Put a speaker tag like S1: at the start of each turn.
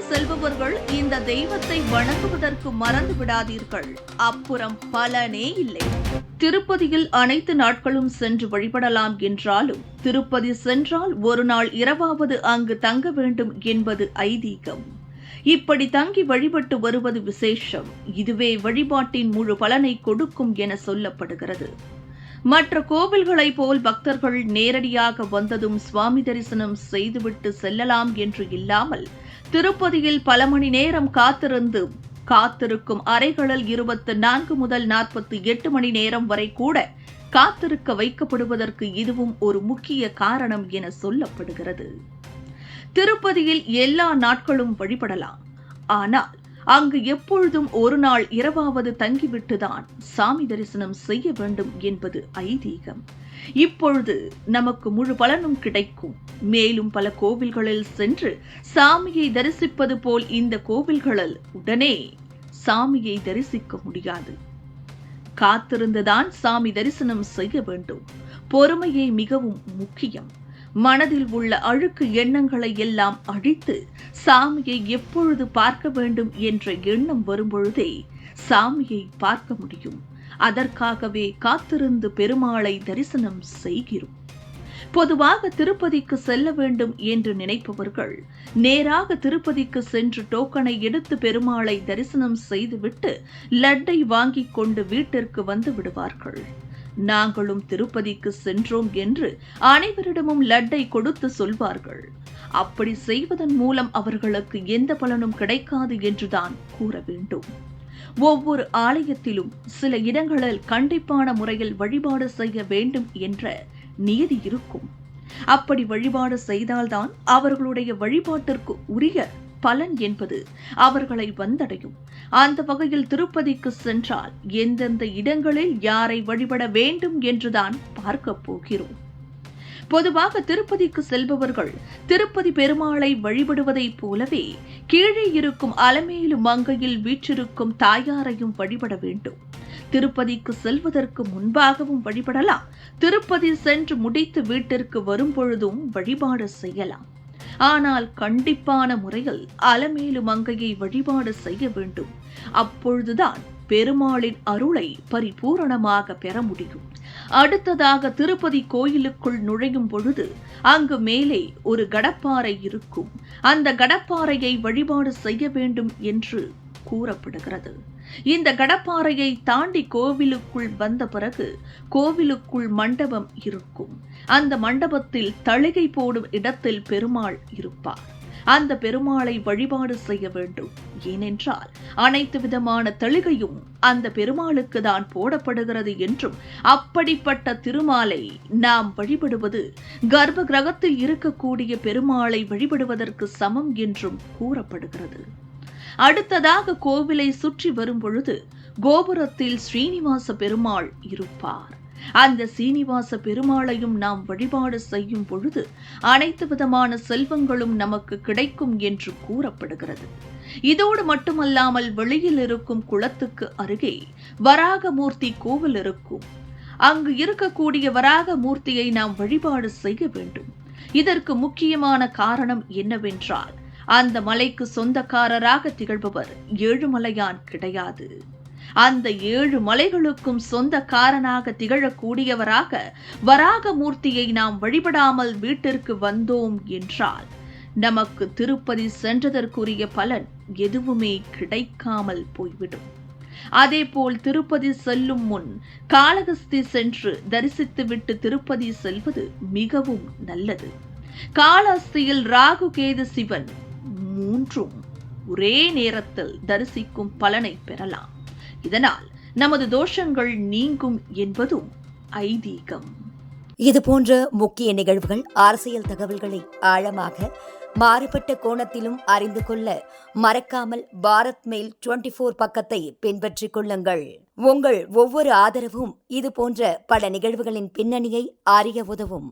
S1: செல்பவர்கள் இந்த தெய்வத்தை வணங்குவதற்கு மறந்து விடாதீர்கள். அப்புறம் பலனே இல்லை. திருப்பதியில் அனைத்து நாட்களும் சென்று வழிபடலாம் என்றாலும் திருப்பதி சென்றால் ஒரு நாள் இரவாவது அங்கு தங்க வேண்டும் என்பது ஐதீகம். இப்படி தங்கி வழிபட்டு வருவது விசேஷம். இதுவே வழிபாட்டின் முழு பலனை கொடுக்கும் என சொல்லப்படுகிறது. மற்ற கோவில்களைப் போல் பக்தர்கள் நேரடியாக வந்ததும் சுவாமி தரிசனம் செய்துவிட்டு செல்லலாம் என்று இல்லாமல் திருப்பதியில் பல மணி நேரம் காத்திருக்கும் அறைகளில் 24 முதல் 48 மணி நேரம் வரை கூட காத்திருக்க வைக்கப்படுவதற்கு இதுவும் ஒரு முக்கிய காரணம் என சொல்லப்படுகிறது. திருப்பதியில் எல்லா நாட்களும் வழிபடலாம். ஆனால் அங்கு எப்பொழுதும் ஒரு நாள் இரவாவது தங்கிவிட்டுதான் சாமி தரிசனம் செய்ய வேண்டும் என்பது ஐதீகம். இப்பொழுது நமக்கு முழு பலனும் கிடைக்கும். மேலும் பல கோவில்களில் சென்று சாமியை தரிசிப்பது போல் இந்த கோவில்களில் உடனே சாமியை தரிசிக்க முடியாது. காத்திருந்துதான் சாமி தரிசனம் செய்ய வேண்டும். பொறுமையே மிகவும் முக்கியம். மனதில் உள்ள அழுக்கு எண்ணங்களை எல்லாம் அழித்து சாமியை எப்பொழுது பார்க்க வேண்டும் என்ற எண்ணம் வரும்பொழுதே சாமியை பார்க்க முடியும். அதற்காகவே காத்திருந்து பெருமாளை தரிசனம் செய்கிறோம். பொதுவாக திருப்பதிக்கு செல்ல வேண்டும் என்று நினைப்பவர்கள் நேராக திருப்பதிக்கு சென்று டோக்கனை எடுத்து பெருமாளை தரிசனம் செய்துவிட்டு லட்டை வாங்கிக் கொண்டு வீட்டிற்கு வந்து விடுவார்கள். நாங்களும் திருப்பதிக்கு சென்றோம் என்று அனைவரிடமும் லட்டை கொடுத்து சொல்வார்கள். அப்படி செய்வதன் மூலம் அவர்களுக்கு எந்த பலனும் கிடைக்காது என்றுதான் கூற வேண்டும். ஒவ்வொரு ஆலயத்திலும் சில இடங்களில் கண்டிப்பான முறையில் வழிபாடு செய்ய வேண்டும் என்ற நியதி இருக்கும். அப்படி வழிபாடு செய்தால்தான் அவர்களுடைய வழிபாட்டிற்கு உரிய பலன் என்பது அவர்களை வந்தடையும். அந்த வகையில் திருப்பதிக்கு சென்றால் எந்தெந்த இடங்களில் யாரை வழிபட வேண்டும் என்றுதான் பார்க்க போகிறோம். பொதுவாக திருப்பதிக்கு செல்பவர்கள் திருப்பதி பெருமாளை வழிபடுவதைப் போலவே கீழே இருக்கும் அலமேலு மங்கையில் வீற்றிருக்கும் தாயாரையும் வழிபட வேண்டும். திருப்பதிக்கு செல்வதற்கு முன்பாகவும் வழிபடலாம். திருப்பதி சென்று முடித்து வீட்டிற்கு வரும்பொழுதும் வழிபாடு செய்யலாம். ஆனால் கண்டிப்பான முறையில் அலமேலு மங்கையை வழிபாடு செய்ய வேண்டும். அப்பொழுதுதான் பெருமாளின் அருளை பரிபூரணமாக பெற முடியும். அடுத்ததாக திருப்பதி கோயிலுக்குள் நுழையும் பொழுது அங்கு மேலே ஒரு கடப்பாறை இருக்கும். அந்த கடப்பாறையை வழிபாடு செய்ய வேண்டும் என்று கூறப்படுகிறது. இந்த கடப்பாறையை தாண்டி கோவிலுக்குள் வந்த பிறகு கோவிலுக்குள் மண்டபம் இருக்கும். அந்த மண்டபத்தில் தளிகை போடும் இடத்தில் பெருமாள் இருப்பார். அந்த பெருமாளை வழிபாடு செய்ய வேண்டும். ஏனென்றால் அனைத்து விதமான தளிகையும் அந்த பெருமாளுக்கு தான் போடப்படுகிறது என்றும் அப்படிப்பட்ட திருமாலை நாம் வழிபடுவது கர்ப்ப கிரகத்தில் இருக்கக்கூடிய பெருமாளை வழிபடுவதற்கு சமம் என்றும் கூறப்படுகிறது. அடுத்ததாக கோவிலை சுற்றி வரும் பொழுது கோபுரத்தில் ஸ்ரீனிவாச பெருமாள் இருப்பார். அந்த சீனிவாச பெருமாளையும் நாம் வழிபாடு செய்யும் பொழுது அனைத்து விதமான செல்வங்களும் நமக்கு கிடைக்கும் என்று கூறப்படுகிறது. இதோடு மட்டுமல்லாமல் வெளியில் இருக்கும் குளத்துக்கு அருகே வராகமூர்த்தி கோவில் இருக்கும். அங்கு இருக்கக்கூடிய வராகமூர்த்தியை நாம் வழிபாடு செய்ய வேண்டும். இதற்கு முக்கியமான காரணம் என்னவென்றால் அந்த மலைக்கு சொந்தக்காரராக திகழ்பவர் ஏழுமலையான் கிடையாது. அந்த 7 மலைகளுக்கும் சொந்தக்காரனாக திகழக்கூடியவராக வராகமூர்த்தியை நாம் வழிபடாமல் வீட்டிற்கு வந்தோம் என்றால் நமக்கு திருப்பதி சென்றதற்குரிய பலன் எதுவுமே கிடைக்காமல் போய்விடும். அதேபோல் திருப்பதி செல்லும் முன் காளகஸ்தி சென்று தரிசித்துவிட்டு திருப்பதி செல்வது மிகவும் நல்லது. காளஹஸ்தியில் ராகு கேது சிவன் 3 ஒரே நேரத்தில் தரிசிக்கும் பலனை பெறலாம். இதனால் நமது தோஷங்கள் நீங்கும் என்பதும் ஐதீகம்.
S2: இதுபோன்ற முக்கிய நிகழ்வுகள், அரசியல் தகவல்களை ஆழமாக மாறுபட்ட கோணத்திலும் அறிந்து கொள்ள மறக்காமல் பாரத் மெயில் 24 பக்கத்தை பின்பற்றிக் கொள்ளுங்கள். உங்கள் ஒவ்வொரு ஆதரவும் இதுபோன்ற பல நிகழ்வுகளின் பின்னணியை அறிய உதவும்.